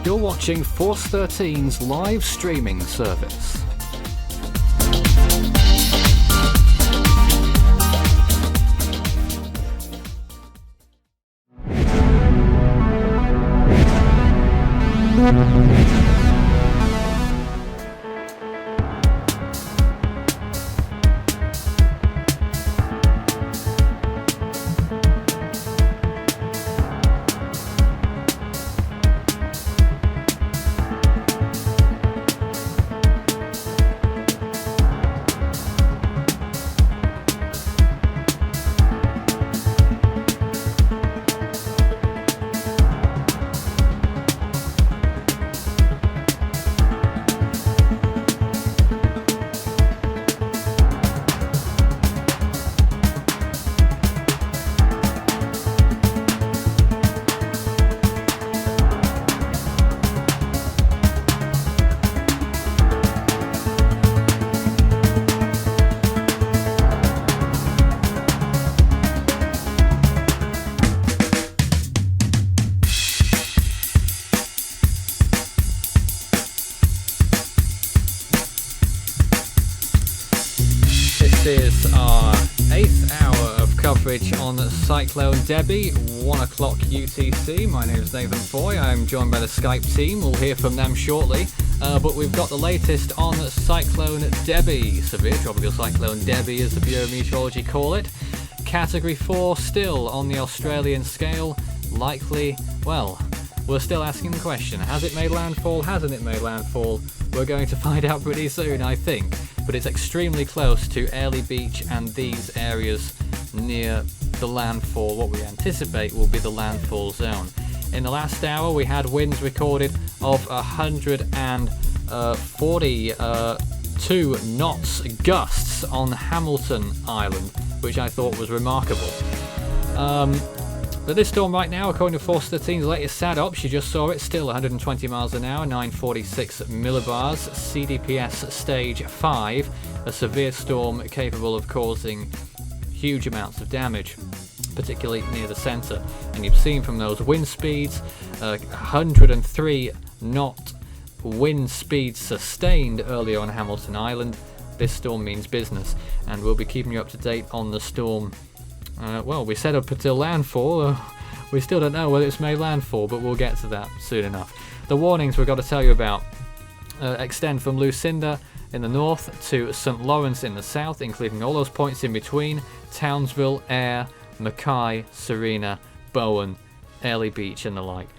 You're watching Force 13's live streaming service. This is our 8th hour of coverage on Cyclone Debbie, 1 o'clock UTC. My name is Nathan Foy. I'm joined by the Skype team. We'll hear from them shortly. But we've got the latest on Cyclone Debbie. Severe Tropical Cyclone Debbie, as the Bureau of Meteorology call it. Category 4 still on the Australian scale. Likely, well, we're still asking the question. Has it made landfall? Hasn't it made landfall? We're going to find out pretty soon, I think. But it's extremely close to Airlie Beach and these areas near the landfall, what we anticipate will be the landfall zone. In the last hour we had winds recorded of 142 knots gusts on Hamilton Island, which I thought was remarkable. But this storm right now, according to Force 13's latest SAT ops, you just saw it, still 120 miles an hour, 946 millibars, CDPS stage 5, a severe storm capable of causing huge amounts of damage, particularly near the centre. And you've seen from those wind speeds, 103 knot wind speeds sustained earlier on Hamilton Island. This storm means business, and we'll be keeping you up to date on the storm. Well, we said up until landfall. We still don't know whether it's made landfall, but we'll get to that soon enough. The warnings we've got to tell you about extend from Lucinda in the north to St Lawrence in the south, including all those points in between: Townsville, Ayr, Mackay, Serena, Bowen, Airlie Beach and the like.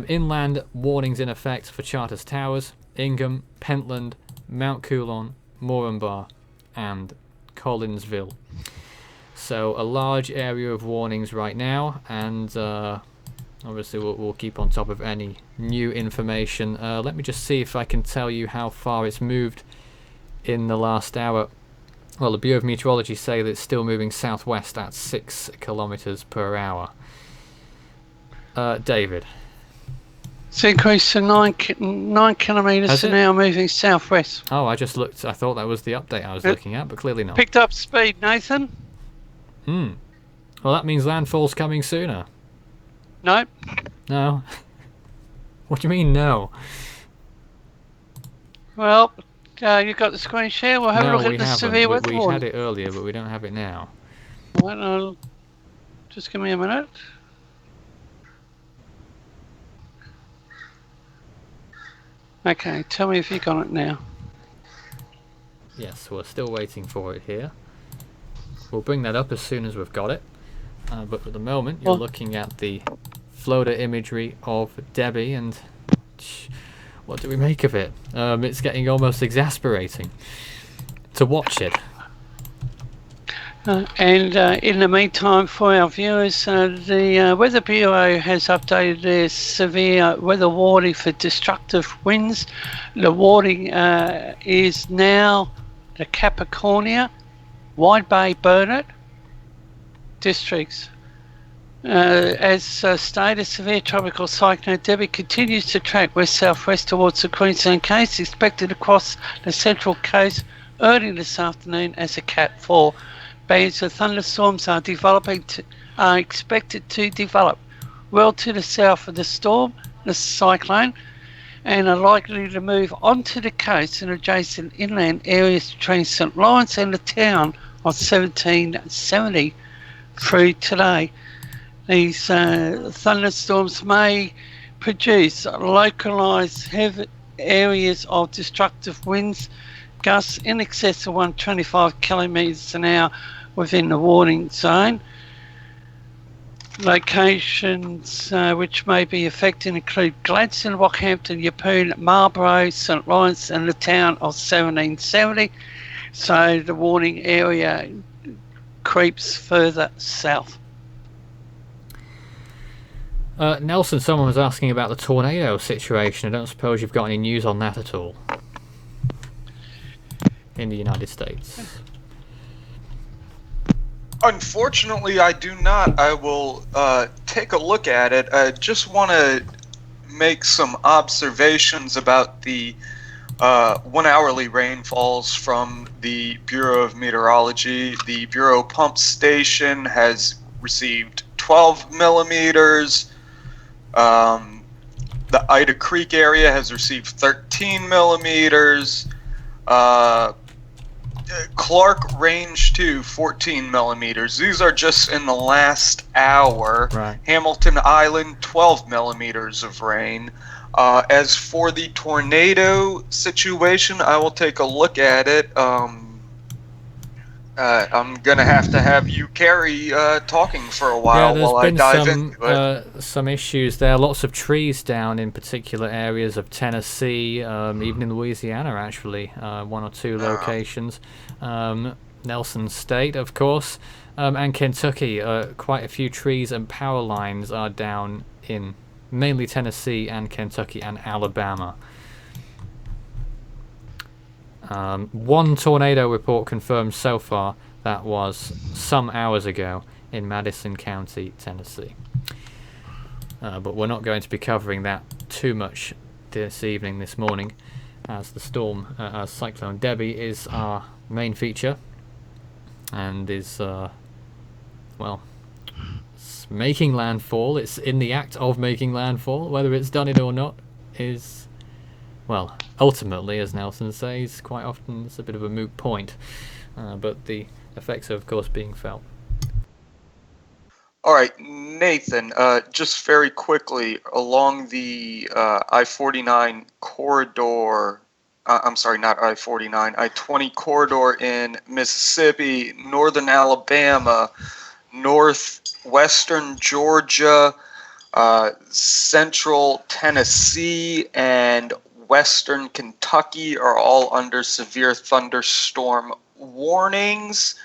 Inland warnings in effect for Charters Towers, Ingham, Pentland, Mount Coulon, Moranbah and Collinsville. So a large area of warnings right now, and obviously we'll keep on top of any new information. Let me just see if I can tell you how far it's moved in the last hour. Well, the Bureau of Meteorology say that it's still moving southwest at 6 kilometers per hour. David? It's increased to 9 kilometers an hour, moving southwest. Oh, I just looked. I thought that was the update I was looking at, but clearly not. Picked up speed, Nathan. Well, that means landfall's coming sooner. No. No? What do you mean, no? Well, you got the screen share? We'll have a look at the severe weather warning. We had it earlier, but we don't have it now. Well, just give me a minute. Okay, tell me if you got it now. Yes, we're still waiting for it here. We'll bring that up as soon as we've got it. But at the moment, you're looking at the floater imagery of Debbie, and what do we make of it? It's getting almost exasperating to watch it. And in the meantime, for our viewers, the Weather Bureau has updated their severe weather warning for destructive winds. The warning is now the Capricornia, Wide Bay, Burnett districts. As stated, severe tropical cyclone Debbie continues to track west-southwest towards the Queensland coast, expected across the central coast early this afternoon as a Cat 4. Bands of thunderstorms are expected to develop well to the south of the storm, the cyclone, and are likely to move onto the coast and adjacent inland areas between St Lawrence and the town on 1770 through today. These thunderstorms may produce localised heavy areas of destructive winds, gusts in excess of 125 kilometres an hour within the warning zone. Locations which may be affected include Gladstone, Rockhampton, Yeppoon, Marlborough, St Lawrence and the town of 1770. So the warning area creeps further south. Nelson, someone was asking about the tornado situation. I don't suppose you've got any news on that at all in the United States? Unfortunately, I do not. I will take a look at it. I just want to make some observations about the 1 hourly rainfalls from the Bureau of Meteorology. The Bureau pump station has received 12 millimeters. The Ida Creek area has received 13 millimeters. Clark Range 2, 14 millimeters. These are just in the last hour. Right. Hamilton Island, 12 millimeters of rain. As for the tornado situation, I will take a look at it. I'm going to have you, Carrie, talking for a while while I dive into it. Some issues there. Lots of trees down in particular areas of Tennessee, even in Louisiana, actually. One or two locations. Nelson State, of course, and Kentucky. Quite a few trees and power lines are down in mainly Tennessee and Kentucky and Alabama. One tornado report confirmed so far. That was some hours ago in Madison County, Tennessee. But we're not going to be covering that too much this morning, as the storm, as Cyclone Debbie is our main feature, and is, it's making landfall. It's in the act of making landfall. Whether it's done it or not is, well, ultimately, as Nelson says, quite often it's a bit of a moot point. But the effects are, of course, being felt. All right, Nathan, just very quickly, along the I-49 corridor, I'm sorry, not I-49, I-20 corridor in Mississippi, northern Alabama, northwestern Georgia, central Tennessee, and western Kentucky are all under severe thunderstorm warnings,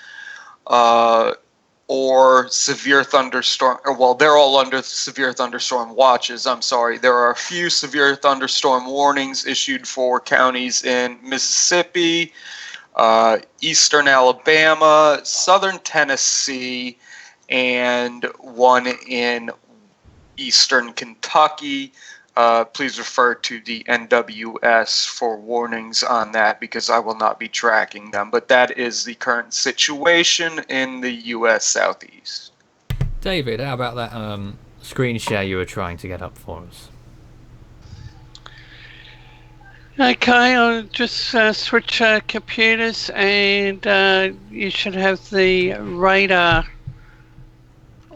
or severe thunderstorm, well, they're all under severe thunderstorm watches. I'm sorry. There are a few severe thunderstorm warnings issued for counties in Mississippi, eastern Alabama, southern Tennessee, and one in eastern Kentucky. Please refer to the NWS for warnings on that, because I will not be tracking them. But that is the current situation in the U.S. Southeast. David, how about that screen share you were trying to get up for us? Okay, I'll just switch computers, and you should have the radar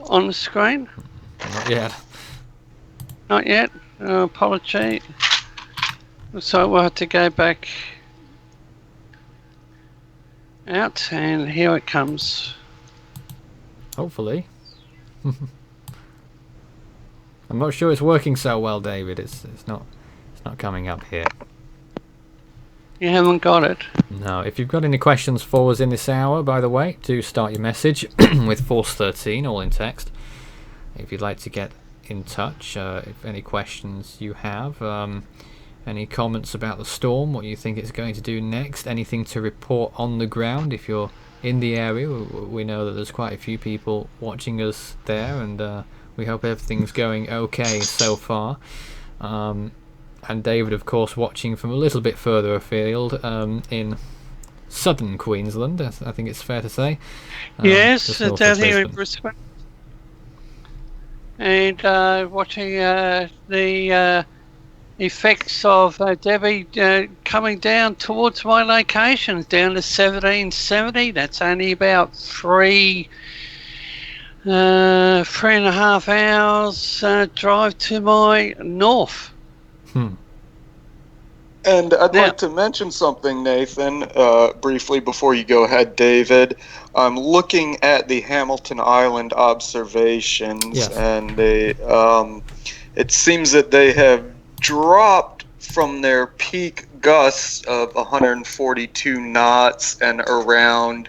on the screen. Not yet. Not yet? Apology. So we'll have to go back out, and here it comes. Hopefully. I'm not sure it's working so well, David. It's not coming up here. You haven't got it? No. If you've got any questions for us in this hour, by the way, do start your message with Force 13, all in text. If you'd like to get in touch, if any questions you have, any comments about the storm, what you think it's going to do next, anything to report on the ground. If you're in the area, we know that there's quite a few people watching us there, and we hope everything's going okay so far. And David, of course, watching from a little bit further afield in southern Queensland, I think it's fair to say. Yes, down here in Brisbane. And watching the effects of Debbie coming down towards my location, down to 1770. That's only about 3.5 hours drive to my north. And I'd like to mention something, Nathan, briefly before you go ahead, David. I'm looking at the Hamilton Island observations, and they, it seems that they have dropped from their peak gusts of 142 knots and around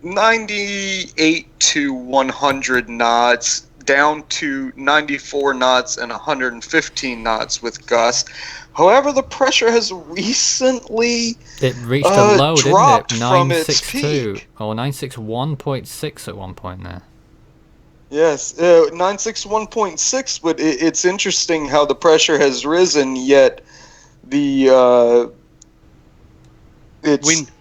98 to 100 knots down to 94 knots and 115 knots with gusts. However, the pressure has recently it reached a low, dropped didn't it? from its peak. Or 961.6 at one point there. Yes, 961.6, but it's interesting how the pressure has risen, yet the wind.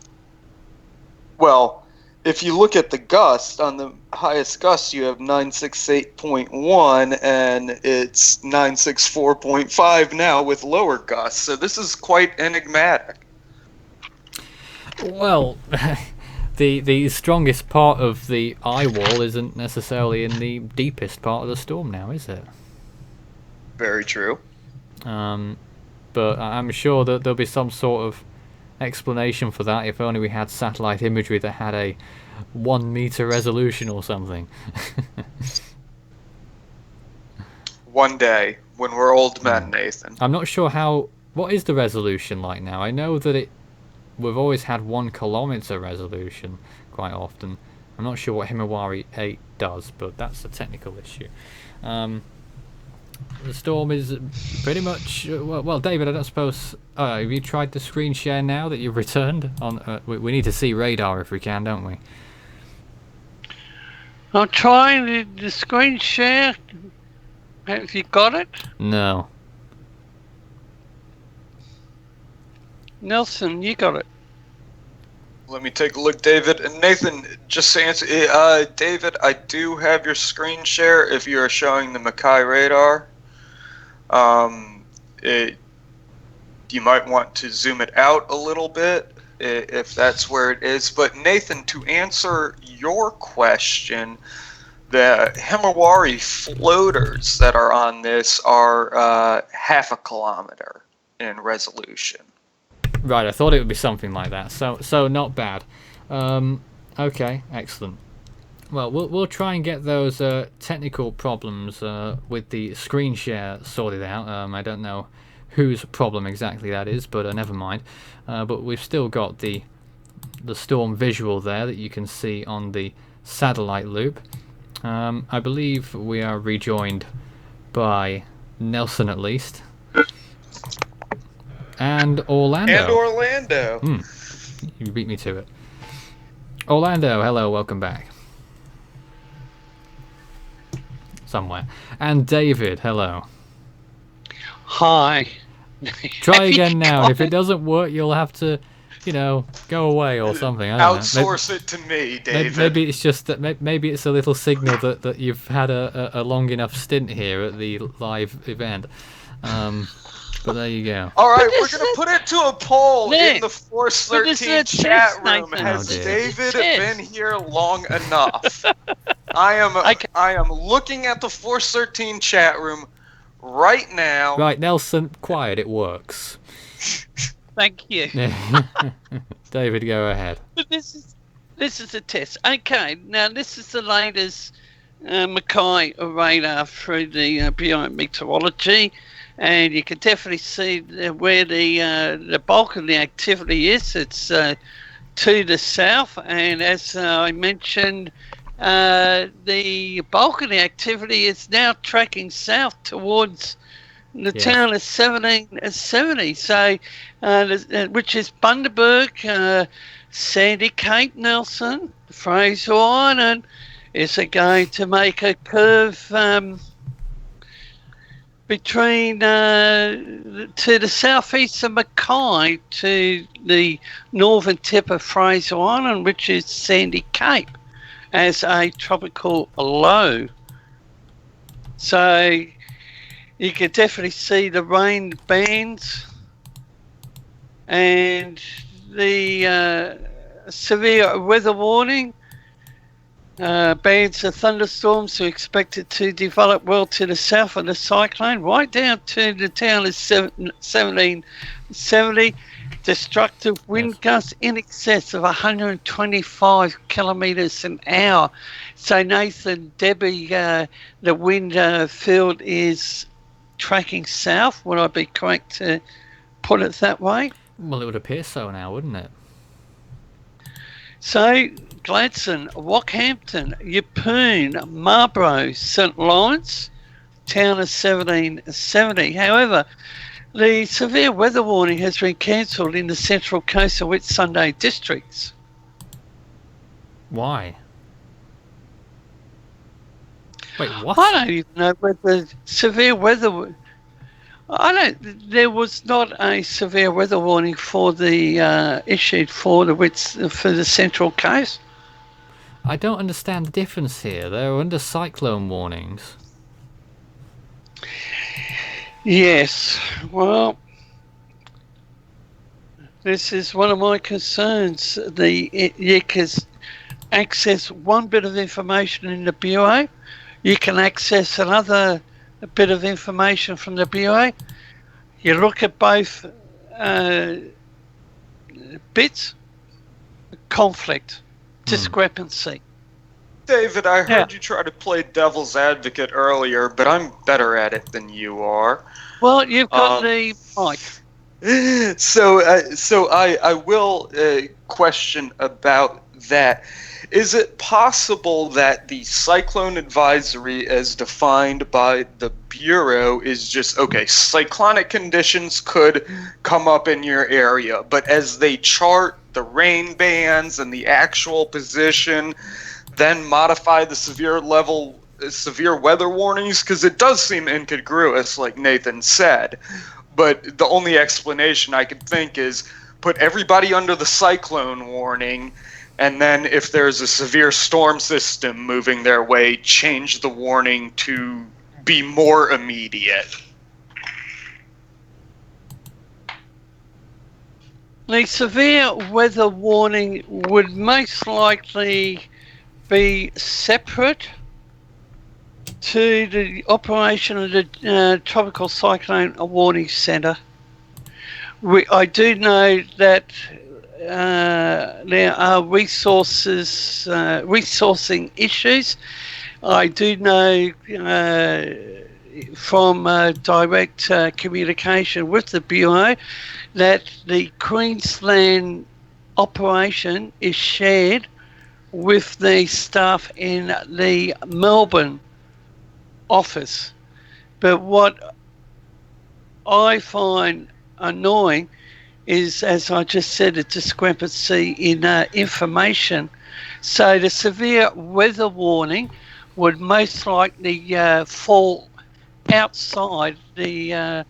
Well, if you look at the gust, on the highest gust, you have 968.1, and it's 964.5 now with lower gusts. So this is quite enigmatic. Well, the strongest part of the eye wall isn't necessarily in the deepest part of the storm now, is it? Very true. But I'm sure that there'll be some sort of explanation for that, if only we had satellite imagery that had a 1 meter resolution or something. One day, when we're old men, Nathan. I'm not sure what is the resolution like now. I know that we've always had 1 kilometer resolution quite often. I'm not sure what Himawari 8 does, but that's a technical issue. The storm is pretty much well, David, I don't suppose have you tried the screen share now that you've returned on? We need to see radar if we can, don't we? I'm trying the screen share. Have you got it? No. Nelson, you got it. Let me take a look, David. And Nathan, just to answer, David, I do have your screen share if you are showing the Mackay radar. You might want to zoom it out a little bit if that's where it is. But Nathan, to answer your question, the Himawari floaters that are on this are half a kilometer in resolution. Right, I thought it would be something like that. So not bad. Okay, excellent. Well, we'll try and get those technical problems with the screen share sorted out. I don't know whose problem exactly that is, but never mind. But we've still got the storm visual there that you can see on the satellite loop. I believe we are rejoined by Nelson at least. And Orlando. You beat me to it. Orlando, hello, welcome back. Somewhere. And David, hello. Hi. Try again now, and if it doesn't work, you'll have to, go away or something. I don't know. Outsource it to me, David. Maybe it's just that. Maybe it's a little signal that you've had a long enough stint here at the live event. But there you go. All right, we're going to put it to a poll in the Force 13 chat room. Has David been here long enough? I am looking at the Force 13 chat room right now. Right, Nelson, quiet. It works. Thank you. David, go ahead. But this is a test. Okay, now this is the latest Mackay radar through the Bureau of Meteorology. And you can definitely see where the bulk of the activity is. It's to the south, and as I mentioned, the bulk of the activity is now tracking south towards the town of 1770. So, which is Bundaberg, Sandy Cape, Nelson, Fraser Island. Is it going to make a curve? Between to the southeast of Mackay to the northern tip of Fraser Island, which is Sandy Cape, as a tropical low. So You can definitely see the rain bands and the severe weather warning. Bands of thunderstorms are expected to develop well to the south of the cyclone, right down to the town of 1770. Destructive wind gusts in excess of 125 kilometres an hour. So, Nathan, Debbie, the wind field is tracking south. Would I be correct to put it that way? Well, it would appear so now, wouldn't it? So, Gladstone, Rockhampton, Yeppoon, Marlborough, St Lawrence, town of 1770. However, the severe weather warning has been cancelled in the Central Coast and Whitsunday districts. Why? Wait, what? I don't even know whether severe weather... There was not a severe weather warning for the issued for the Central Coast. I don't understand the difference here. They're under cyclone warnings. Yes, well, this is one of my concerns. You can access one bit of information in the Bureau. You can access another bit of information from the Bureau. You look at both bits, conflict, discrepancy. David, I heard you try to play devil's advocate earlier, but I'm better at it than you are. Well, you've got the mic. So I will question about that. Is it possible that the cyclone advisory as defined by the Bureau is just, okay, cyclonic conditions could come up in your area, but as they chart the rain bands and the actual position, then modify the severe weather warnings? Because it does seem incongruous, like Nathan said. But the only explanation I could think is put everybody under the cyclone warning, and then if there's a severe storm system moving their way, change the warning to be more immediate. The severe weather warning would most likely be separate to the operation of the Tropical Cyclone Warning Centre. I do know that there are resourcing issues. I do know from direct communication with the Bureau that the Queensland operation is shared with the staff in the Melbourne office. But what I find annoying is, as I just said, a discrepancy in information. So the severe weather warning would most likely fall outside the,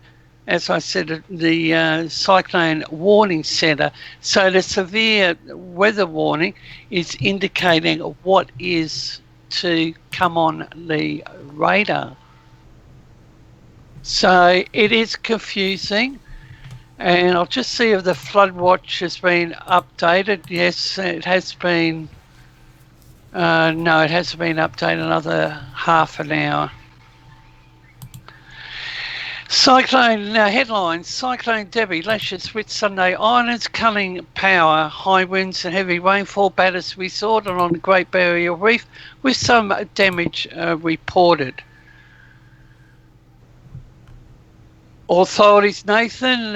as I said, the Cyclone Warning Centre. So the severe weather warning is indicating what is to come on the radar. So it is confusing. And I'll just see if the flood watch has been updated. Yes, it has been. No, it hasn't been updated. Another half an hour. Cyclone headlines. Cyclone Debbie lashes Whitsunday Islands, culling power. High winds and heavy rainfall batters resort on the Great Barrier Reef, with some damage reported. Authorities, Nathan,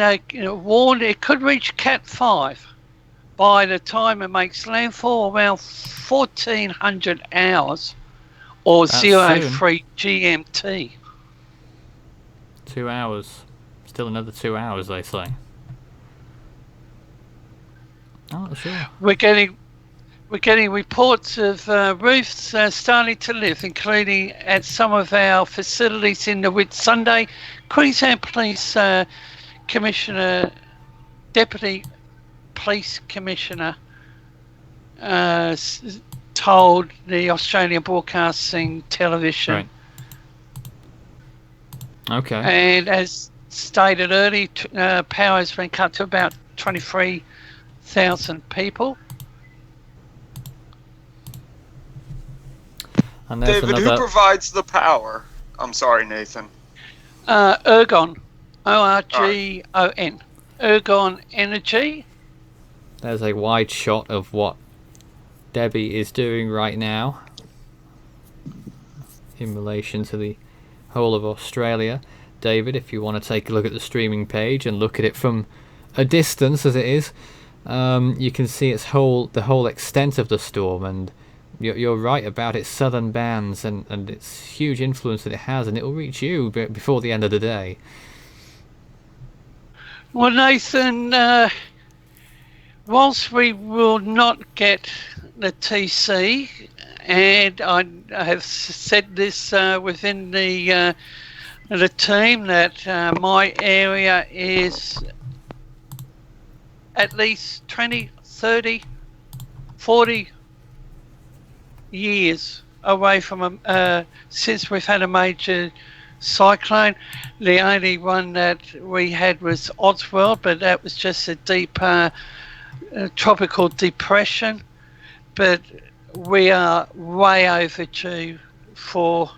warned it could reach Cat 5 by the time it makes landfall, around 1400 hours, or 03 GMT. 2 hours. Still another 2 hours, they say. Oh, sure. We're getting reports of roofs starting to lift, including at some of our facilities in the Whitsunday. Queensland Police Commissioner, Deputy Police Commissioner, told the Australian Broadcasting Television. Right. Okay. And as stated earlier, power has been cut to about 23,000 people. And there's David, who another. provides the power? I'm sorry, Nathan. Ergon, Orgon, Ergon Energy. There's a wide shot of what Debbie is doing right now in relation to the whole of Australia. David, if you want to take a look at the streaming page and look at it from a distance as it is, you can see the whole extent of the storm, and you're right about its southern bands and its huge influence that it has, and it will reach you before the end of the day. Well, Nathan, whilst we will not get the TC, and I have said this within the team that my area is at least 20, 30, 40 years away from since we've had a major cyclone. The only one that we had was Oswald, but that was just a deep tropical depression. But we are way overdue for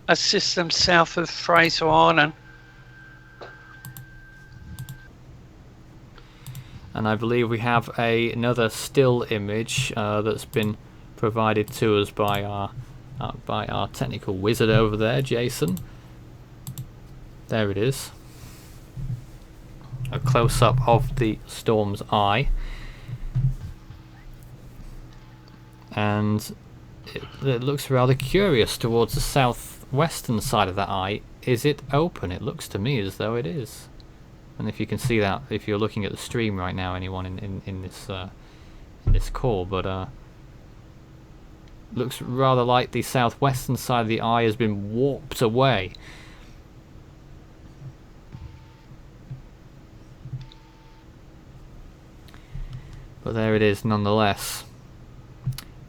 a system south of Fraser Island. And I believe we have another still image that's been provided to us by our technical wizard over there, Jason. There it is. A close-up of the storm's eye. And it looks rather curious towards the southwestern side of that eye. Is it open? It looks to me as though it is. And if you can see that, if you're looking at the stream right now, anyone in this call, but looks rather like the southwestern side of the eye has been warped away. But there it is nonetheless.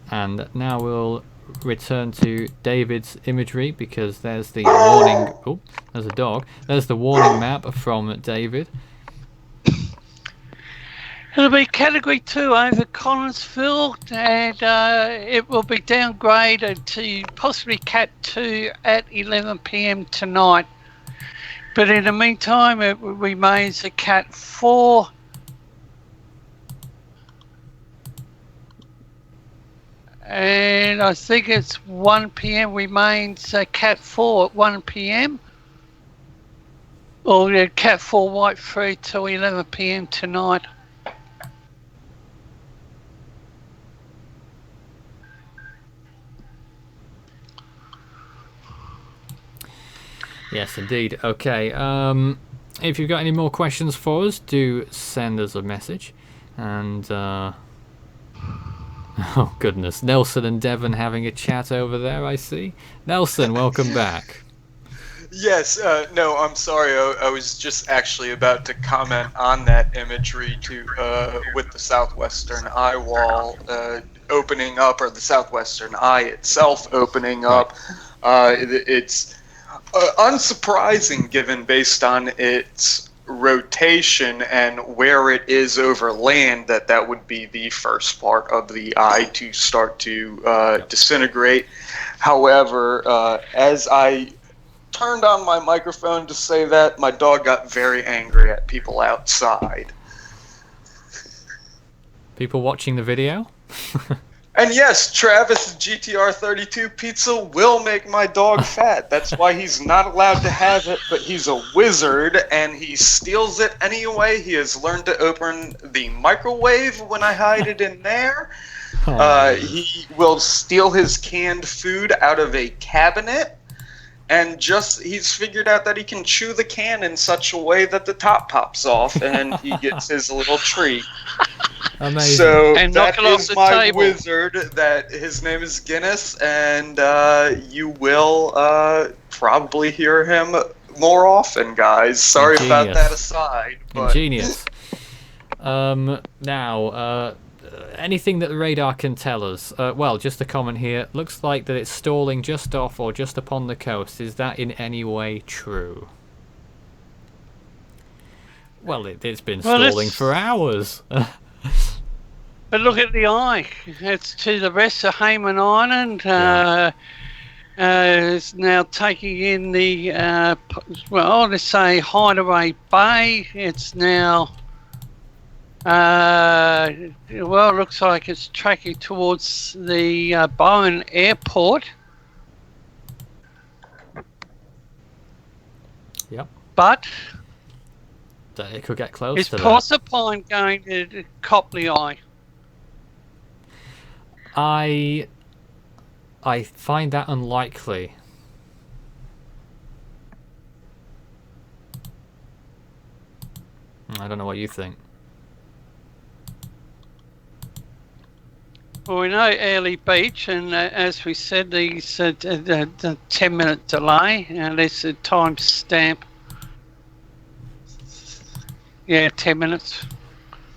And now we'll return to David's imagery, because there's the warning. Oh, there's a dog. There's the warning map from David. It'll be Category 2 over Collinsville, and it will be downgraded to possibly Cat 2 at 11 p.m. tonight. But in the meantime, it remains a Cat 4. And I think it's 1 p.m. remains Cat 4 at 1 p.m. Or Cat 4 White 3 till 11 p.m. tonight. Yes, indeed. Okay. If you've got any more questions for us, do send us a message. And oh goodness, Nelson and Devon having a chat over there. I see. Nelson, welcome back. Yes, no, I'm sorry. I was just actually about to comment on that imagery with the southwestern eye wall opening up, or the southwestern eye itself opening up. It's unsurprising, given based on its rotation and where it is over land, that would be the first part of the eye to start to disintegrate. However, as I turned on my microphone to say that, my dog got very angry at people outside. People watching the video? And yes, Travis GTR 32 pizza will make my dog fat. That's why he's not allowed to have it, but he's a wizard and he steals it anyway. He has learned to open the microwave when I hide it in there. He will steal his canned food out of a cabinet. And he's figured out that he can chew the can in such a way that the top pops off and he gets his little treat. Amazing. So and that is my table. wizard. That his name is Guinness, and you will probably hear him more often, guys. Sorry about that aside. But... Ingenious. Now, anything that the radar can tell us? Well, just a comment here. Looks like that it's stalling just off or just upon the coast. Is that in any way true? Well, it's been stalling for hours. But look at the eye. It's to the west of Hayman Island. It's now taking in the, well, let's say Hideaway Bay. It's now, well, it looks like it's tracking towards the Bowen Airport. Yep. But that it could get close is to that. Proserpine going to Copley Eye? I find that unlikely. I don't know what you think. Well, we know Airlie Beach, and as we said, these the 10-minute delay, and there's a time stamp. Yeah, 10 minutes.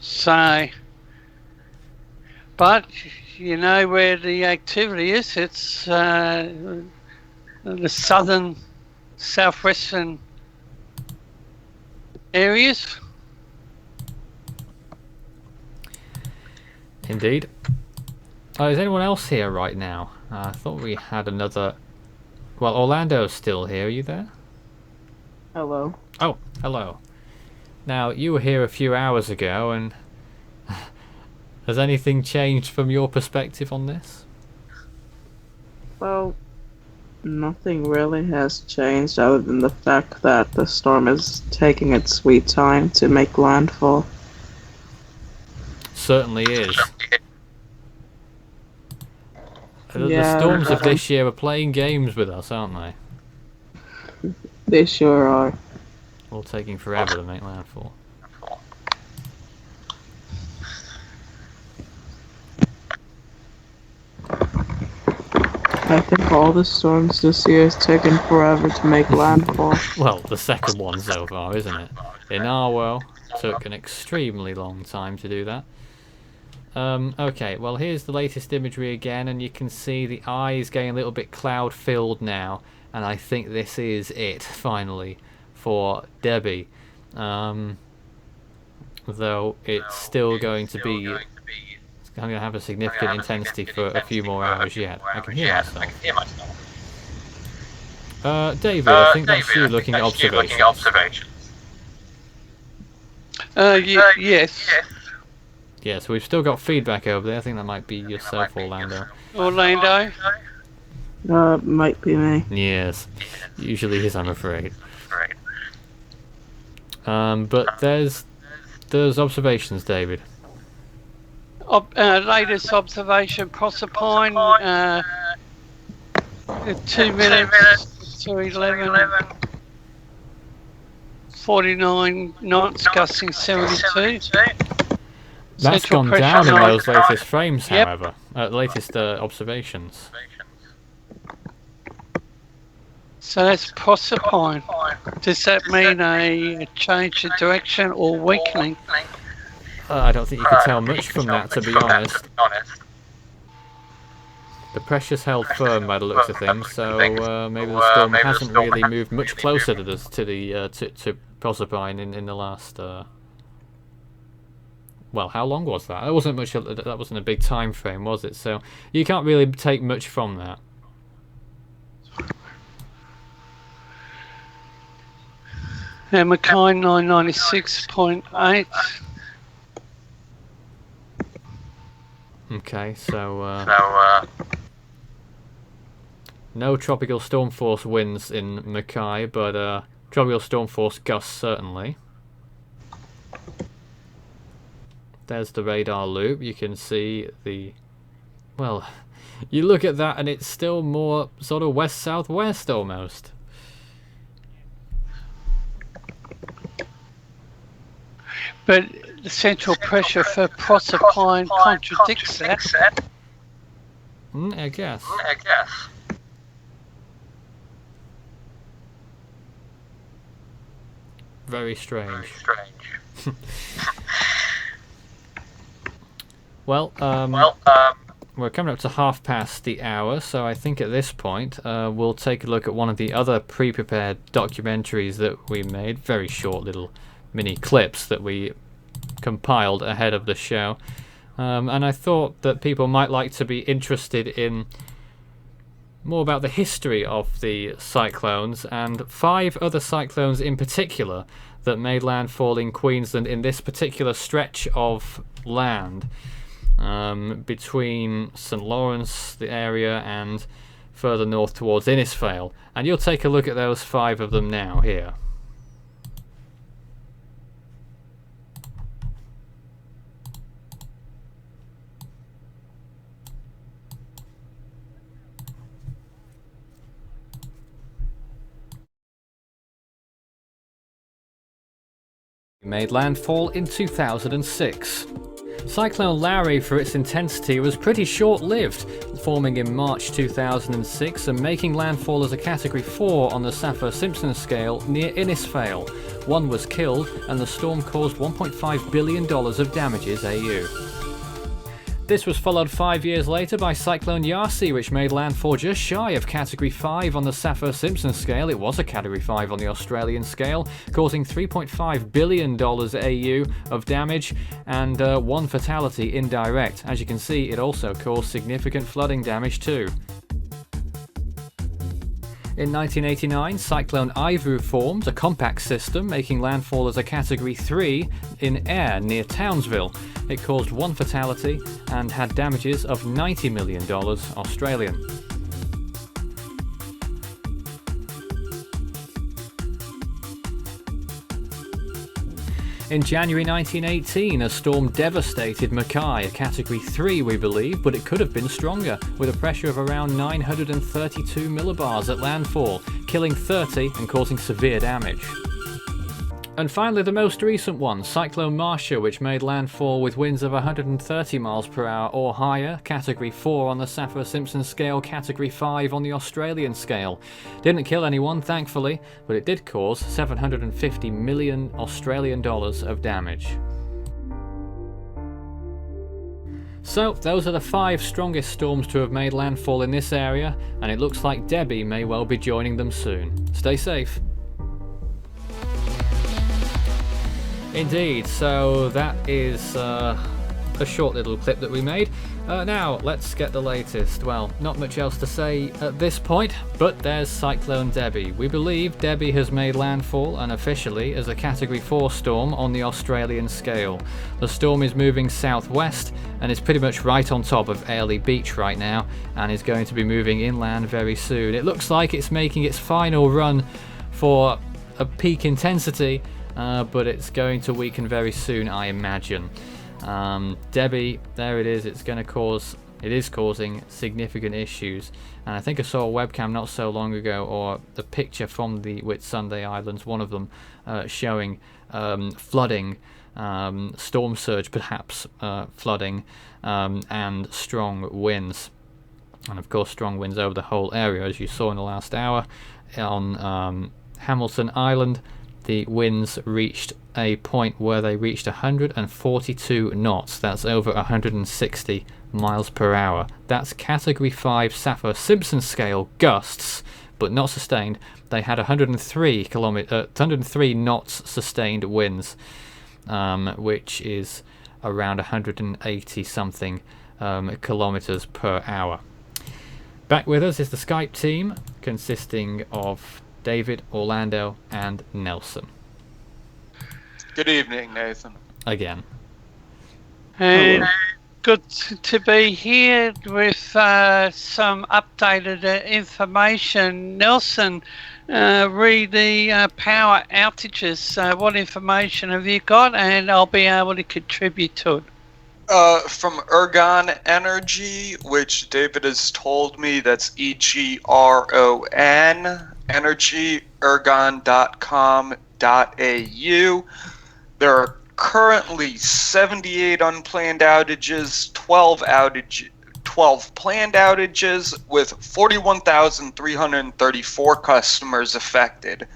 So, but you know where the activity is. It's the southern, southwestern areas. Indeed. Oh, is anyone else here right now? I thought we had another... Well, Orlando's still here. Are you there? Hello. Oh, hello. Now, you were here a few hours ago, and... has anything changed from your perspective on this? Well, nothing really has changed other than the fact that the storm is taking its sweet time to make landfall. Certainly is. The Yeah, storms of this year are playing games with us, aren't they? They sure are. All taking forever to make landfall. I think all the storms this year has taken forever to make landfall. Well, the second one so far, isn't it? In Arwell, took an extremely long time to do that. Okay, well here's the latest imagery again, and you can see the eye is getting a little bit cloud filled now, and I think this is it finally for Debbie. Though it's still going to be, it's going to have a significant intensity for a few more hours yet. I can hear myself. David, I think that's you looking at observations. Yes. Yeah, so we've still got feedback over there. I think that might be yourself, Orlando. Orlando. Might be me. Yes, usually is, I'm afraid. But there's observations, David. Latest observation, Proserpine, 2 minutes to 11, 49 knots, gusting 72. That's Central gone pressure down in line. those latest frames, Yep. however. Latest observations. So that's Proserpine. Does that mean a change in direction or weakening? I don't think you can tell much from that, to be honest. The pressure's held firm by the looks of things, so maybe the storm hasn't really moved much closer to Proserpine in the last. Well, how long was that? That wasn't much. That wasn't a big time frame, was it? So you can't really take much from that. And Mackay 996.8. Okay, so no tropical storm force winds in Mackay, but tropical storm force gusts certainly. There's the radar loop. You can see the... Well, you look at that and it's still more sort of west-southwest almost. But the central pressure for Proserpine contradicts that. I guess. Very strange. Well, we're coming up to half past the hour, so I think at this point we'll take a look at one of the other pre-prepared documentaries that we made. Very short little mini clips that we compiled ahead of the show. And I thought that people might like to be interested in more about the history of the cyclones, and 5 other cyclones in particular that made landfall in Queensland in this particular stretch of land between St Lawrence, the area, and further north towards Innisfail. And you'll take a look at those 5 of them now here. Made landfall in 2006. Cyclone Larry, for its intensity, was pretty short-lived, forming in March 2006 and making landfall as a Category 4 on the Saffir-Simpson scale near Innisfail. 1 was killed, and the storm caused $1.5 billion of damages AU. This was followed 5 years later by Cyclone Yasi, which made landfall just shy of Category 5 on the Saffir-Simpson scale. It was a Category 5 on the Australian scale, causing $3.5 billion AU of damage and 1 fatality indirect. As you can see, it also caused significant flooding damage too. In 1989, Cyclone Ivu formed, a compact system, making landfall as a Category 3 in air near Townsville. It caused 1 fatality and had damages of $90 million Australian. In January 1918, a storm devastated Mackay, a Category 3 we believe, but it could have been stronger, with a pressure of around 932 millibars at landfall, killing 30 and causing severe damage. And finally, the most recent one, Cyclone Marcia, which made landfall with winds of 130 miles per hour or higher, Category 4 on the Saffir-Simpson scale, Category 5 on the Australian scale. Didn't kill anyone, thankfully, but it did cause 750 million Australian dollars of damage. So, those are the 5 strongest storms to have made landfall in this area, and it looks like Debbie may well be joining them soon. Stay safe. Indeed, so that is a short little clip that we made. Now, let's get the latest. Well, not much else to say at this point, but there's Cyclone Debbie. We believe Debbie has made landfall unofficially as a Category 4 storm on the Australian scale. The storm is moving southwest and is pretty much right on top of Airlie Beach right now and is going to be moving inland very soon. It looks like it's making its final run for a peak intensity, but it's going to weaken very soon, I imagine. Debbie, there it is. It is causing significant issues, and I think I saw a webcam not so long ago, or a picture from the Whitsunday Islands, one of them, showing flooding, storm surge perhaps, flooding, and strong winds. And of course strong winds over the whole area, as you saw in the last hour. On Hamilton Island, the winds reached a point where they reached 142 knots. That's over 160 miles per hour. That's Category 5 Saffir-Simpson scale gusts, but not sustained. They had 103 knots sustained winds, which is around 180 something kilometers per hour. Back with us is the Skype team, consisting of David, Orlando, and Nelson. Good evening, Nathan. Again. And good to be here with some updated information. Nelson, read the power outages. What information have you got? And I'll be able to contribute to it. From Ergon Energy, which David has told me, that's EGRON, energy, ergon.com.au. There are currently 78 unplanned outages, 12 planned outages, with 41,334 customers affected.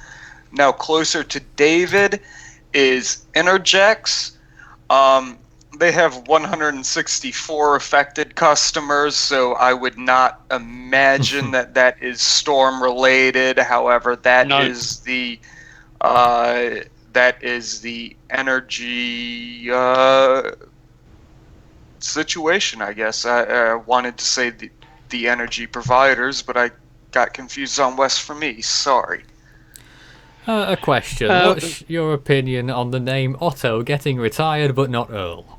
Now, closer to David is Intergex. They have 164 affected customers, so I would not imagine that is storm related. However, No. that is the energy situation, I guess. I wanted to say the energy providers, but I got confused on West for me. Sorry. A question. What's your opinion on the name Otto getting retired but not Earl?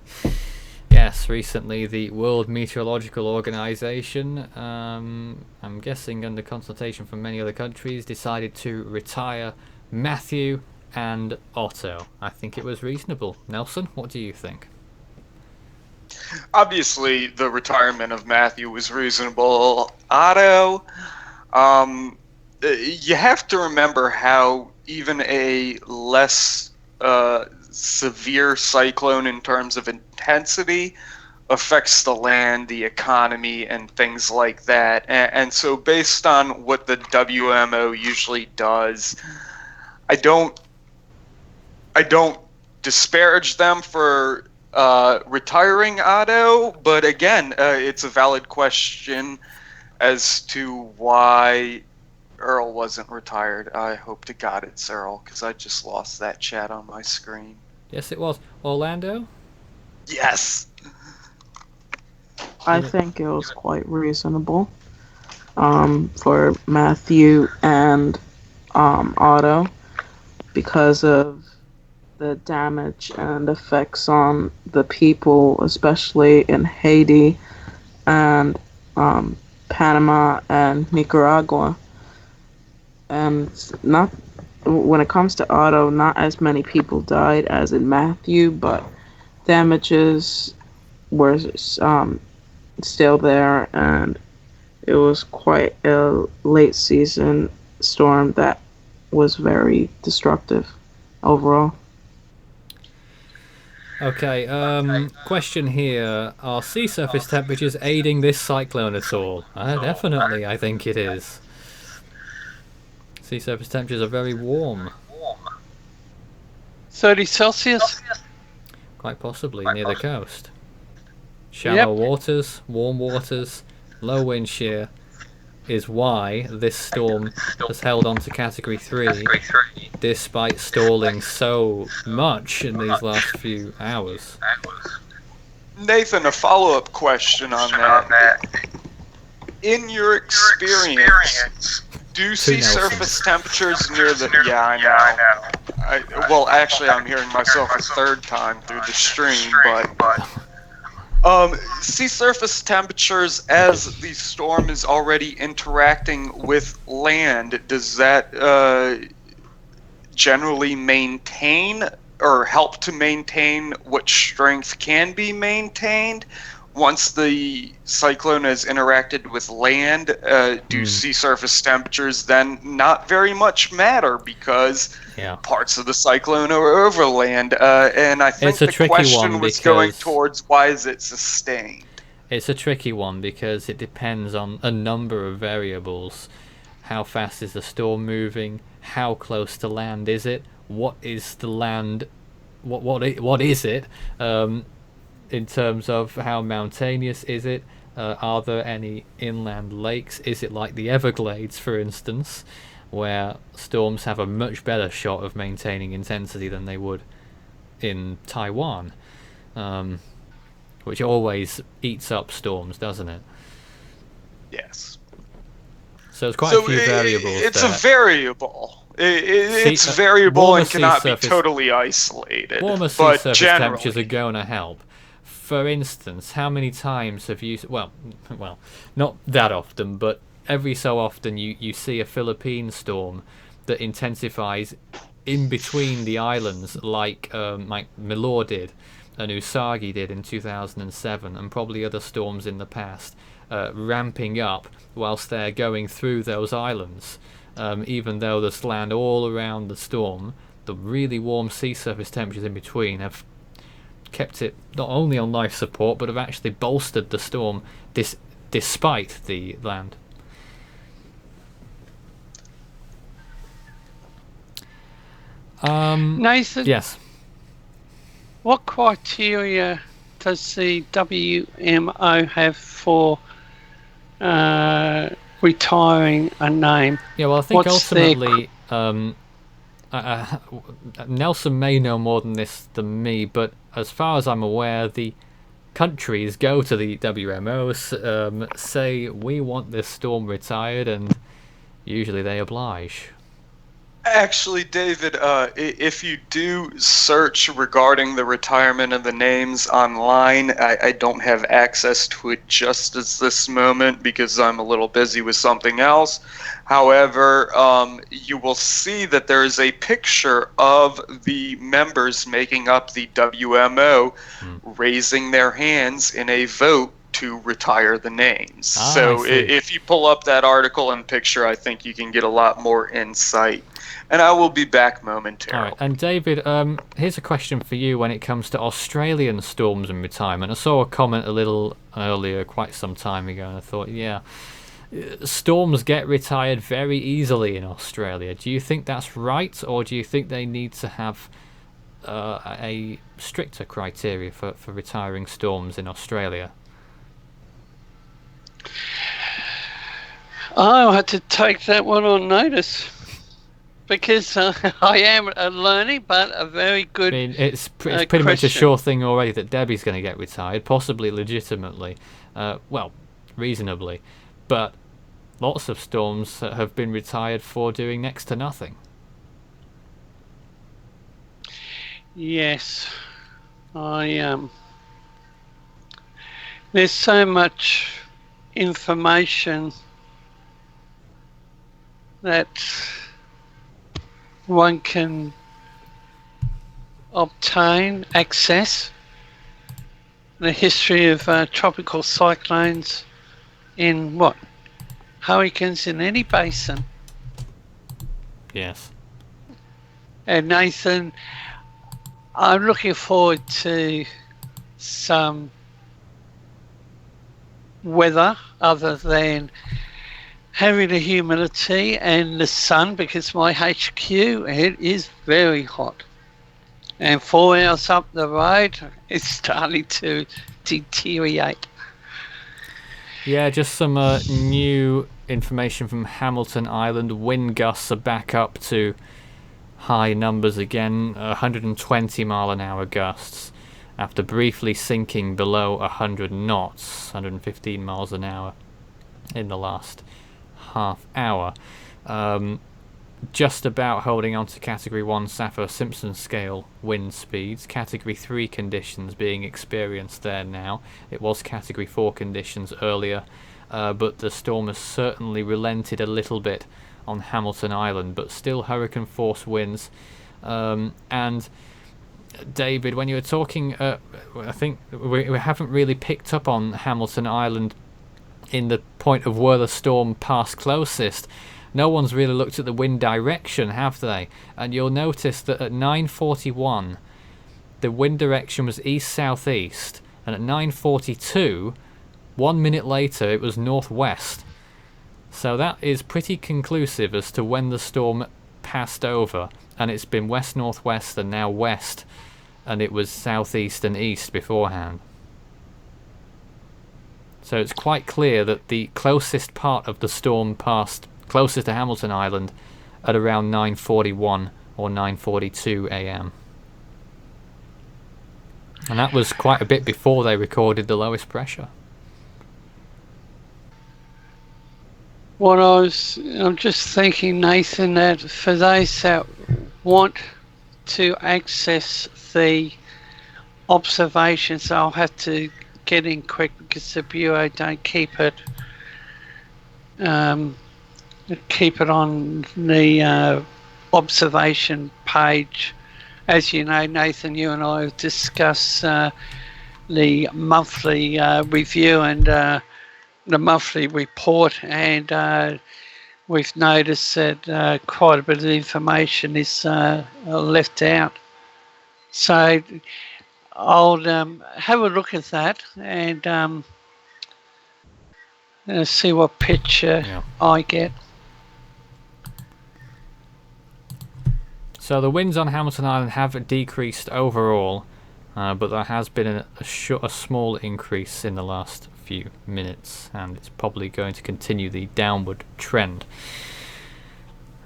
Yes, recently the World Meteorological Organization, I'm guessing under consultation from many other countries, decided to retire Matthew and Otto. I think it was reasonable. Nelson, what do you think? Obviously, the retirement of Matthew was reasonable. Otto, you have to remember how even a less severe cyclone in terms of intensity affects the land, the economy, and things like that. And so based on what the WMO usually does, I don't disparage them for retiring Otto, but again, it's a valid question as to why Earl wasn't retired. I hope to God it's Earl, because I just lost that chat on my screen. Yes, it was. Orlando? Yes! I think it was quite reasonable for Matthew and Otto because of the damage and effects on the people, especially in Haiti and Panama and Nicaragua. And not when it comes to Otto, not as many people died as in Matthew, but damages were still there, and it was quite a late season storm that was very destructive overall. Okay, question here. Are sea surface temperatures aiding this cyclone at all? Definitely, I think it is. Sea surface temperatures are very warm. 30 Celsius? Quite possibly, near the coast. Shallow waters, warm waters, low wind shear is why this storm has held on to Category 3 despite stalling so much in these last few hours. Nathan, a follow-up question on that. In your experience, do sea surface temperatures near the... Yeah, I know. Well, actually, I'm hearing myself a third time through the stream, but... sea surface temperatures as the storm is already interacting with land, does that generally maintain or help to maintain what strength can be maintained? Once the cyclone has interacted with land, do sea surface temperatures then not very much matter because parts of the cyclone are over land? And I think the question was going towards why is it sustained? It's a tricky one because it depends on a number of variables. How fast is the storm moving? How close to land is it? What is the land? What is it? In terms of how mountainous is it? Are there any inland lakes? Is it like the Everglades, for instance, where storms have a much better shot of maintaining intensity than they would in Taiwan, which always eats up storms, doesn't it? Yes. So it's quite a few variables. It's a variable. It's variable and cannot be totally isolated. Warmer sea surface temperatures are going to help. For instance, how many times have you... Well, not that often, but every so often you see a Philippine storm that intensifies in between the islands like Milor did and Usagi did in 2007, and probably other storms in the past, ramping up whilst they're going through those islands. Even though there's land all around the storm, the really warm sea surface temperatures in between have kept it not only on life support, but have actually bolstered the storm despite the land. Nathan? Yes. What criteria does the WMO have for retiring a name? Yeah, well, I think What's their ultimately, Nelson may know more than this than me, but as far as I'm aware, the countries go to the WMO, say we want this storm retired, and usually they oblige. Actually, David, if you do search regarding the retirement of the names online, I don't have access to it just at this moment because I'm a little busy with something else. However, you will see that there is a picture of the members making up the WMO raising their hands in a vote to retire the names. So if you pull up that article and picture, I think you can get a lot more insight. And I will be back momentarily. All right. And David, here's a question for you when it comes to Australian storms and retirement. I saw a comment a little earlier, quite some time ago, and I thought, yeah, storms get retired very easily in Australia. Do you think that's right, or do you think they need to have a stricter criteria for retiring storms in Australia? I'll have to take that one on notice. Because I am learning, but a very good. I mean, it's pretty much a sure thing already that Debbie's going to get retired, possibly legitimately, well, reasonably, but lots of storms have been retired for doing next to nothing. Yes, there's so much information that one can obtain access. The history of tropical cyclones in hurricanes in any basin. Yes. And Nathan, I'm looking forward to some weather other than having the humidity and the sun, because my HQ, it is very hot. And 4 hours up the road, it's starting to deteriorate. Yeah, just some new information from Hamilton Island. Wind gusts are back up to high numbers again, 120 mile an hour gusts, after briefly sinking below 100 knots, 115 miles an hour in the last half hour. Just about holding on to Category 1 Saffir-Simpson scale wind speeds. Category 3 conditions being experienced there now. It was Category 4 conditions earlier, but the storm has certainly relented a little bit on Hamilton Island, but still hurricane force winds. And David, when you were talking, I think we haven't really picked up on Hamilton Island in the point of where the storm passed closest. No one's really looked at the wind direction, have they? And you'll notice that at 9:41 the wind direction was east-southeast, and at 9:42, 1 minute later, it was northwest. So that is pretty conclusive as to when the storm passed over, and it's been west-northwest and now west, and it was southeast and east beforehand. So it's quite clear that the closest part of the storm passed closest to Hamilton Island at around 9:41 or 9:42 a.m. And that was quite a bit before they recorded the lowest pressure. I'm just thinking, Nathan, that for those that want to access the observations, I'll have to get in quick because the Bureau don't keep it on the observation page. As you know, Nathan, you and I have discussed the monthly review and the monthly report, and we've noticed that quite a bit of information is left out. So I'll have a look at that and see what picture I get. So the winds on Hamilton Island have decreased overall. but there has been a small increase in the last few minutes, and it's probably going to continue the downward trend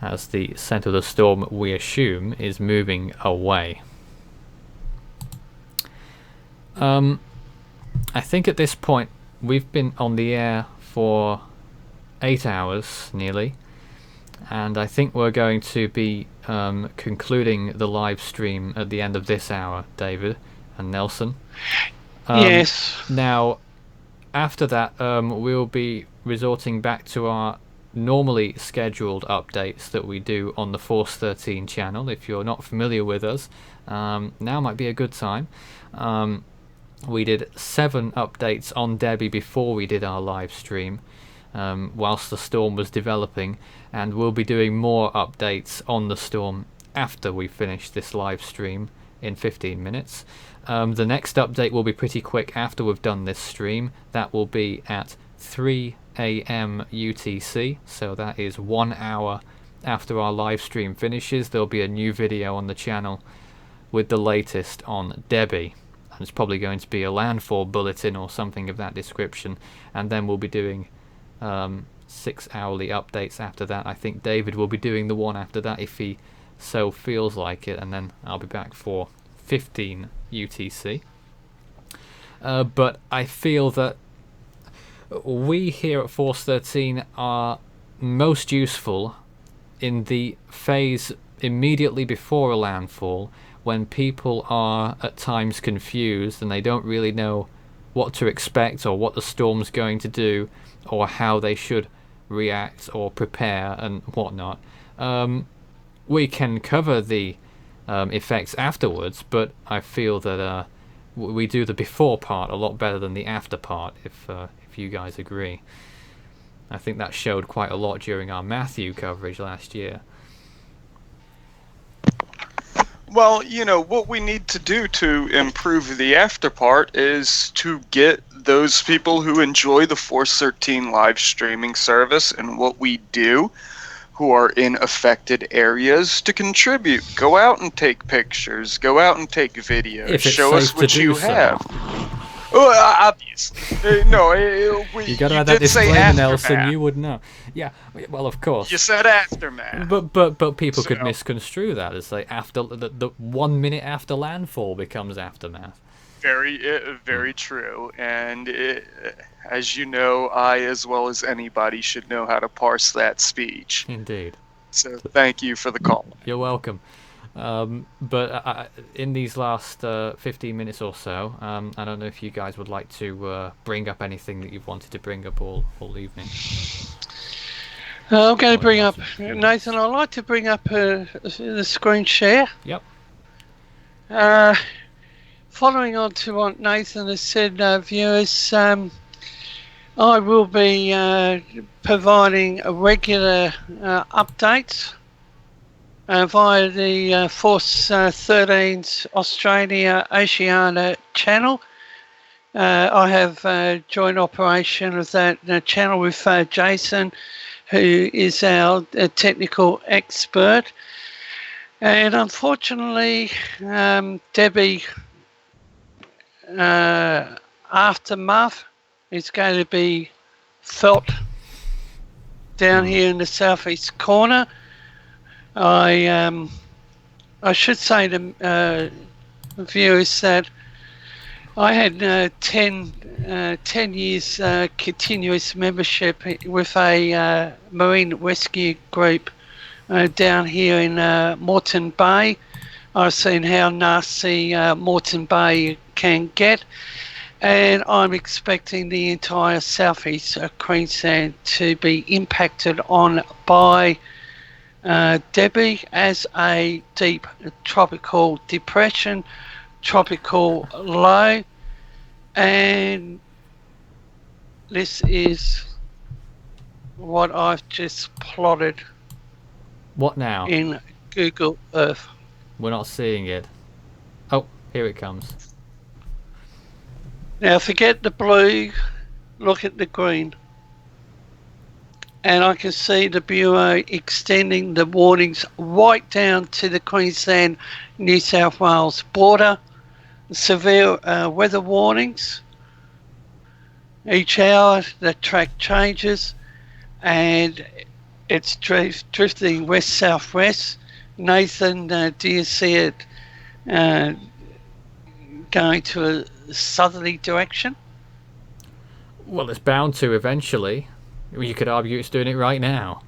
as the centre of the storm, we assume, is moving away. I think at this point we've been on the air for 8 hours nearly, and I think we're going to be concluding the live stream at the end of this hour, David and Nelson. Yes. Now, after that, we'll be resorting back to our normally scheduled updates that we do on the Force 13 channel. If you're not familiar with us, now might be a good time. We did 7 updates on Debbie before we did our live stream, whilst the storm was developing, and we'll be doing more updates on the storm after we finish this live stream in 15 minutes. The next update will be pretty quick after we've done this stream. That will be at 3 a.m. UTC, so that is 1 hour after our live stream finishes. There'll be a new video on the channel with the latest on Debbie, and it's probably going to be a landfall bulletin or something of that description, and then we'll be doing 6 hourly updates after that. I think David will be doing the one after that if he so feels like it, and then I'll be back for 15 UTC. But I feel that we here at Force 13 are most useful in the phase immediately before a landfall, when people are at times confused and they don't really know what to expect or what the storm's going to do or how they should react or prepare and whatnot. We can cover the effects afterwards, but I feel that we do the before part a lot better than the after part, if you guys agree. I think that showed quite a lot during our Matthew coverage last year. Well, what we need to do to improve the after part is to get those people who enjoy the Force 13 live streaming service and what we do, who are in affected areas, to contribute. Go out and take pictures. Go out and take videos. Show us what you have. Oh, obviously. No, you gotta have that disclaimer, Nelson. You would know. Yeah, well, of course. You said aftermath. But people could misconstrue that as like after the 1 minute after landfall becomes aftermath. Very true. And as you know, I, as well as anybody, should know how to parse that speech. Indeed. So thank you for the call. You're welcome. But in these last 15 minutes or so, I don't know if you guys would like to bring up anything that you've wanted to bring up all evening. I'm going to bring up, Nathan, I'd like to bring up the screen share. Yep. Following on to what Nathan has said, viewers, I will be providing regular updates via the Force 13's Australia Oceania channel. I have joint operation of that channel with Jason, who is our technical expert. And unfortunately, Debbie aftermath is going to be felt down here in the southeast corner. I should say to viewers that I had 10 years continuous membership with a marine rescue group down here in Moreton Bay. I've seen how nasty Moreton Bay can get, and I'm expecting the entire southeast Queensland to be impacted on by Debbie as a deep tropical depression, tropical low, and this is what I've just plotted. What now? In Google Earth. We're not seeing it. Oh, here it comes. Now forget the blue, look at the green. And I can see the Bureau extending the warnings right down to the Queensland, New South Wales border. severe weather warnings. Each hour the track changes and it's drifting west-southwest. Nathan, do you see it going to a southerly direction? Well, it's bound to eventually. You could argue it's doing it right now,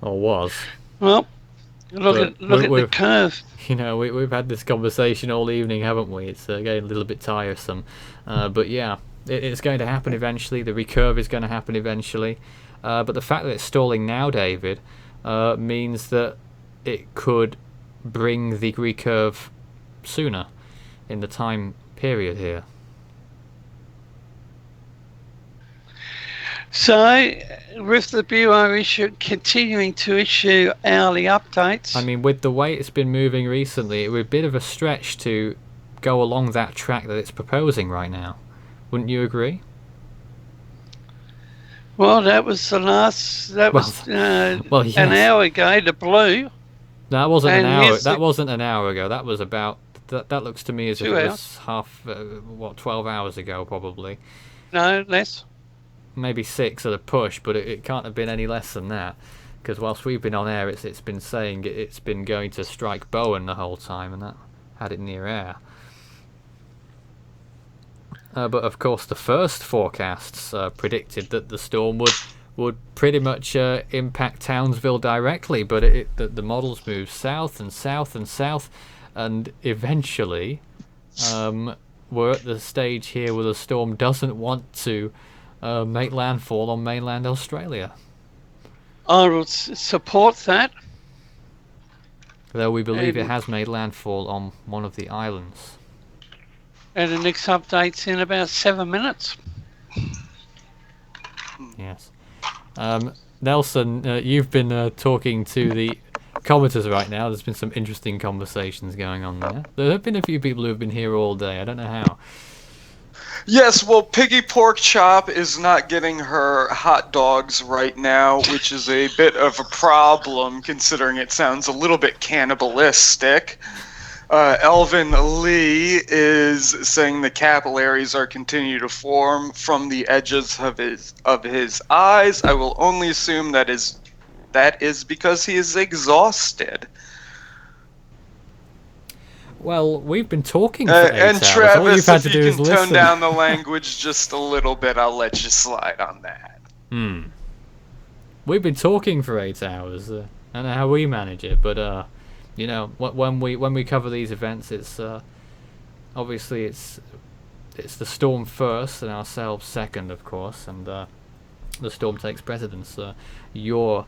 or was. Well, look at the curve. You know, we've had this conversation all evening, haven't we? It's getting a little bit tiresome. But yeah, it's going to happen eventually. The recurve is going to happen eventually. But the fact that it's stalling now, David, means that it could bring the recurve sooner in the time period here. So, with the Bureau continuing to issue hourly updates... I mean, with the way it's been moving recently, it would be a bit of a stretch to go along that track that it's proposing right now. Wouldn't you agree? Well, that was the last... Yes. An hour ago, the blue. That wasn't an hour. That wasn't an hour ago. That was about... That looks to me as if it was 12 hours ago, probably. No, less. Maybe 6 at a push, but it can't have been any less than that, because whilst we've been on air, it's been saying it's been going to strike Bowen the whole time, and that had it near air. But of course, the first forecasts predicted that the storm would pretty much impact Townsville directly, but the models moved south and south and south, and eventually we're at the stage here where the storm doesn't want to make landfall on mainland Australia. I will support that. Though we believe it has made landfall on one of the islands. And the next update's in about 7 minutes. Yes. Nelson, you've been talking to the commenters right now. There's been some interesting conversations going on there. There have been a few people who have been here all day. I don't know how. Yes, well, Piggy Pork Chop is not getting her hot dogs right now, which is a bit of a problem, considering it sounds a little bit cannibalistic. Elvin Lee is saying the capillaries are continuing to form from the edges of his eyes. I will only assume that is because he is exhausted. Well, we've been talking for 8 hours. And Travis, all you've had to if do you is can listen. tone down the language just a little bit, I'll let you slide on that. We've been talking for 8 hours. I don't know how we manage it, but you know, when we cover these events, it's obviously it's the storm first and ourselves second, of course, and the storm takes precedence. Our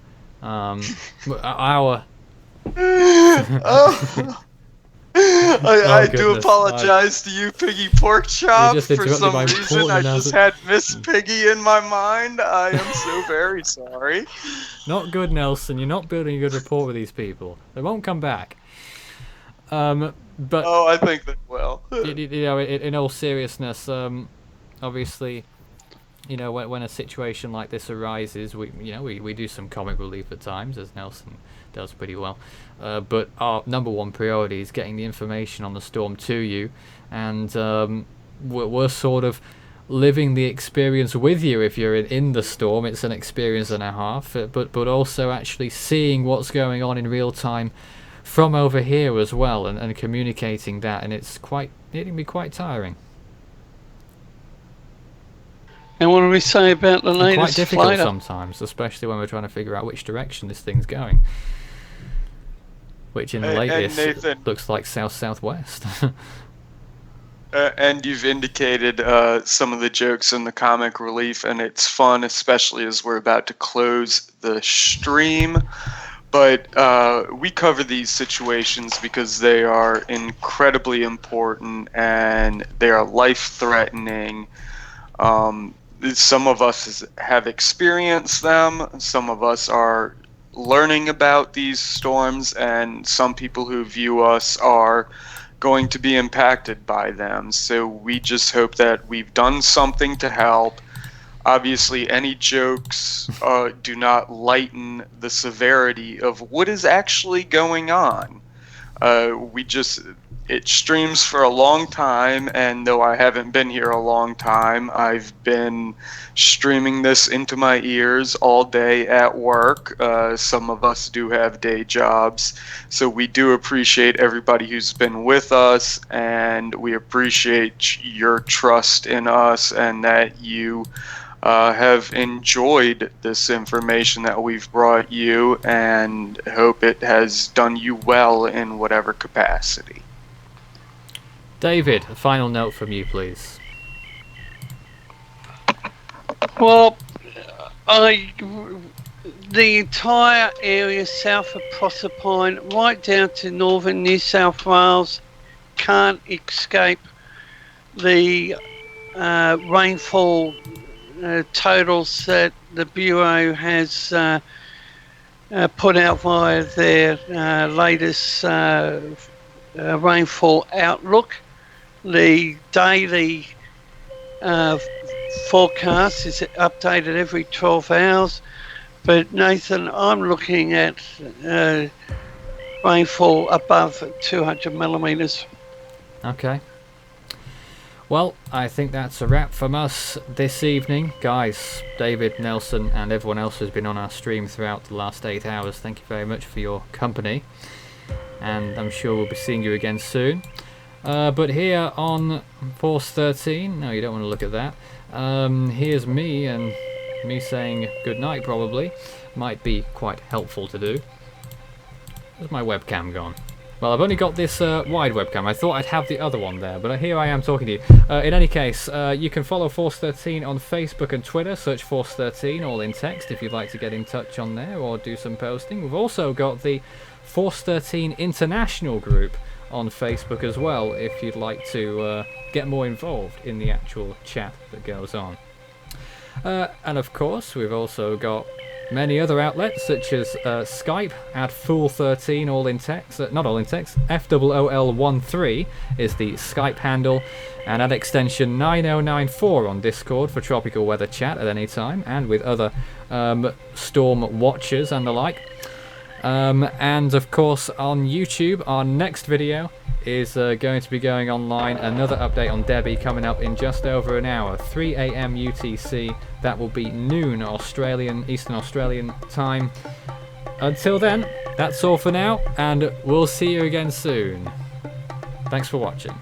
I do apologize to you, Piggy Pork Chop. For some reason, I just had Miss Piggy in my mind. I am so very sorry. Not good, Nelson. You're not building a good rapport with these people. They won't come back. But I think they will. In all seriousness, obviously, you know, when a situation like this arises, we do some comic relief at times, as Nelson does pretty well. But our number one priority is getting the information on the storm to you, and we're sort of living the experience with you. If you're in the storm, it's an experience and a half, but also actually seeing what's going on in real time from over here as well, and communicating that, and it can be quite tiring. And what do we say about the latest quite difficult flight sometimes, especially when we're trying to figure out which direction this thing's going. Which in the latest Nathan, looks like south-southwest. And you've indicated some of the jokes in the comic relief, and it's fun, especially as we're about to close the stream. But we cover these situations because they are incredibly important and they are life-threatening. Some of us have experienced them. Some of us are learning about these storms, and some people who view us are going to be impacted by them. So we just hope that we've done something to help. Obviously, any jokes do not lighten the severity of what is actually going on. it streams for a long time, and though I haven't been here a long time, I've been streaming this into my ears all day at work. Some of us do have day jobs, so we do appreciate everybody who's been with us, and we appreciate your trust in us and that you have enjoyed this information that we've brought you, and hope it has done you well in whatever capacity. David, a final note from you, please. Well, the entire area south of Proserpine, right down to northern New South Wales, can't escape the rainfall totals that the Bureau has put out via their latest rainfall outlook. The daily forecast is updated every 12 hours. But Nathan, I'm looking at rainfall above 200 millimetres. Okay. Well, I think that's a wrap from us this evening. Guys, David, Nelson, and everyone else who's been on our stream throughout the last 8 hours, thank you very much for your company. And I'm sure we'll be seeing you again soon. But here on Force 13, no, you don't want to look at that. Here's me, and me saying goodnight probably might be quite helpful to do. Where's my webcam gone? Well, I've only got this wide webcam. I thought I'd have the other one there, but here I am talking to you. In any case, you can follow Force 13 on Facebook and Twitter. Search Force 13, all in text, if you'd like to get in touch on there or do some posting. We've also got the Force 13 International group on Facebook as well, if you'd like to get more involved in the actual chat that goes on. And of course, we've also got many other outlets such as Skype at Fool13, all in text, not all in text, FOOL13 is the Skype handle, and at extension 9094 on Discord for tropical weather chat at any time, and with other storm watchers and the like. And of course on YouTube, our next video is going to be going online. Another update on Debbie coming up in just over an hour, 3 AM UTC. That will be noon Eastern Australian time. Until then, that's all for now, and we'll see you again soon. Thanks for watching.